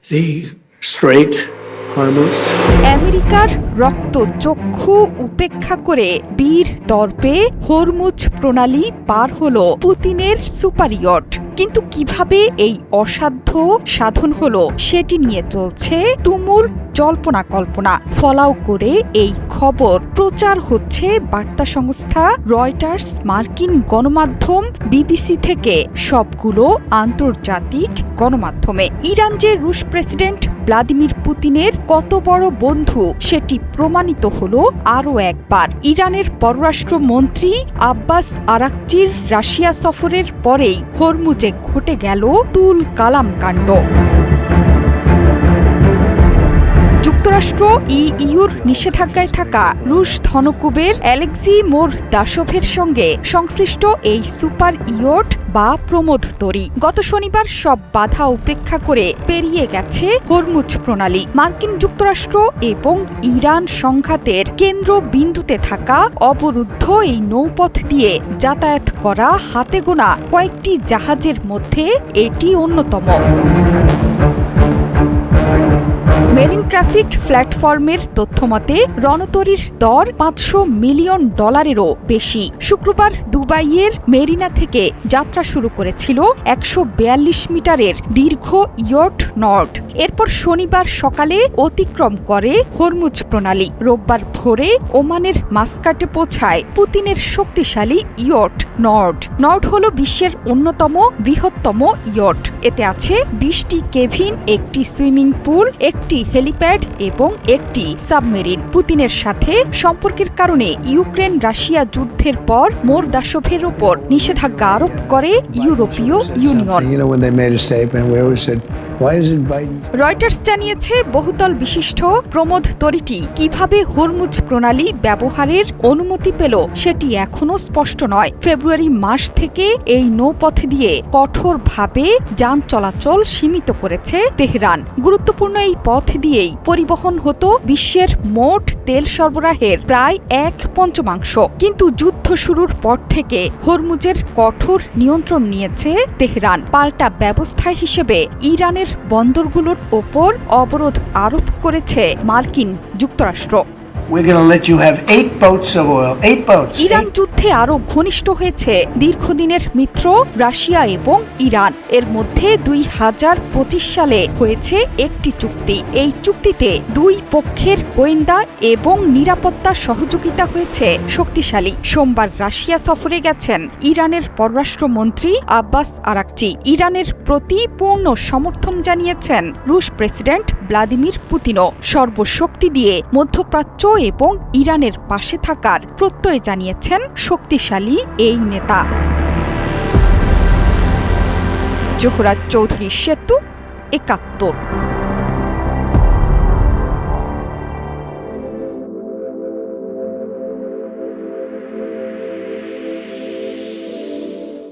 The Strait Hormuz. আমেরিকার রক্তচক্ষু উপেক্ষা করে বীর দর্পে হরমুজ প্রণালী পার হলো পুতিনের সুপারিয়ট। কিন্তু কিভাবে এই অসাধ্য সাধন হলো সেটি নিয়ে চলছে তুমুল জল্পনা কল্পনা। ফলাও করে এই খবর প্রচার হচ্ছে বার্তা সংস্থা রয়টার্স, মার্কিন গণমাধ্যম বিবিসি থেকে সবগুলো আন্তর্জাতিক গণমাধ্যমে। ইরান যে রুশ প্রেসিডেন্ট ভ্লাদিমির পুতিনের কত বড় বন্ধু সেটি প্রমাণিত হলো আরও একবার। ইরানের পররাষ্ট্রমন্ত্রী আব্বাস আরাকচির রাশিয়া সফরের পরেই হরমুজে ঘটে গেল তুল কালাম কাণ্ড। যুক্তরাষ্ট্র ইইউর নিষেধাজ্ঞায় থাকা রুশ ধনকুবের অ্যালেক্সি মোরদাশভের সঙ্গে সংশ্লিষ্ট এই সুপার ইয়ট বা প্রমোদতরী গত শনিবার সব বাধা উপেক্ষা করে পেরিয়ে গেছে হরমুজ প্রণালী। মার্কিন যুক্তরাষ্ট্র এবং ইরান সংঘাতের কেন্দ্রবিন্দুতে থাকা অবরুদ্ধ এই নৌপথ দিয়ে যাতায়াত করা হাতে গোনা কয়েকটি জাহাজের মধ্যে এটি অন্যতম। মেরিন ট্রাফিক প্ল্যাটফর্মের তথ্যমতে রণতরীর দর $500 মিলিয়ন বেশি। শুক্রবার দুবাইয়ের মেরিনা থেকে যাত্রা শুরু করেছিল 142 মিটারের দীর্ঘ ইয়ট নর্ড। এরপর শনিবার সকালে অতিক্রম করে হরমুজ প্রণালী। রোববার ভোরে ওমানের মাস্কাটে পৌঁছায় পুতিনের শক্তিশালী ইয়ট নর্ড। নর্ড হল বিশ্বের অন্যতম বৃহত্তম ইয়ট। এতে আছে 20টি কেভিন, একটি সুইমিং পুল, একটি হেলিপ্যাড এবং একটি সাবমেরিন। পুতিনের সাথে সম্পর্কের কারণে ইউক্রেন রাশিয়া যুদ্ধের পর মোরদাশভের ওপর নিষেধাজ্ঞা আরোপ করে ইউরোপীয় ইউনিয়ন। রয়টার্স জানিয়েছে, বহুতল বিশিষ্ট প্রমোদতরীটি কিভাবে হরমুজ প্রণালী ব্যবহারের অনুমতি পেল সেটি এখনো স্পষ্ট নয়। ফেব্রুয়ারি মাস থেকে এই নৌপথ দিয়ে কঠোরভাবে যান চলাচল সীমিত করেছে তেহরান। গুরুত্বপূর্ণ এই পথ দিয়েই পরিবহন হতো বিশ্বের মোট তেল সরবরাহের প্রায় 1/5। কিন্তু যুদ্ধ শুরুর পর থেকে হরমুজের কঠোর নিয়ন্ত্রণ নিয়েছে তেহরান। পাল্টা ব্যবস্থা হিসেবে ইরানের বন্দরগুলোর ওপর অবরোধ আরোপ করেছে মার্কিন যুক্তরাষ্ট্র। ইরান যুদ্ধে আরো ঘনিষ্ঠ হয়েছে দীর্ঘদিনের মিত্র রাশিয়া এবং ইরান। এর মধ্যে 2025 সালে হয়েছে একটি চুক্তি। এই চুক্তিতে দুই পক্ষের গোয়েন্দা এবং নিরাপত্তা সহযোগিতা হয়েছে শক্তিশালী। সোমবার রাশিয়া সফরে গেছেন ইরানের পররাষ্ট্রমন্ত্রী আব্বাস আরাকচি। ইরানের প্রতি পূর্ণ সমর্থন জানিয়েছেন রুশ প্রেসিডেন্ট ভ্লাদিমির পুতিনও। সর্বশক্তি দিয়ে মধ্যপ্রাচ্য এবং ইরানের পাশে থাকার প্রত্যয় জানিয়েছেন শক্তিশালী এই নেতা। জোহরা চৌধুরী সেতু, ৭১।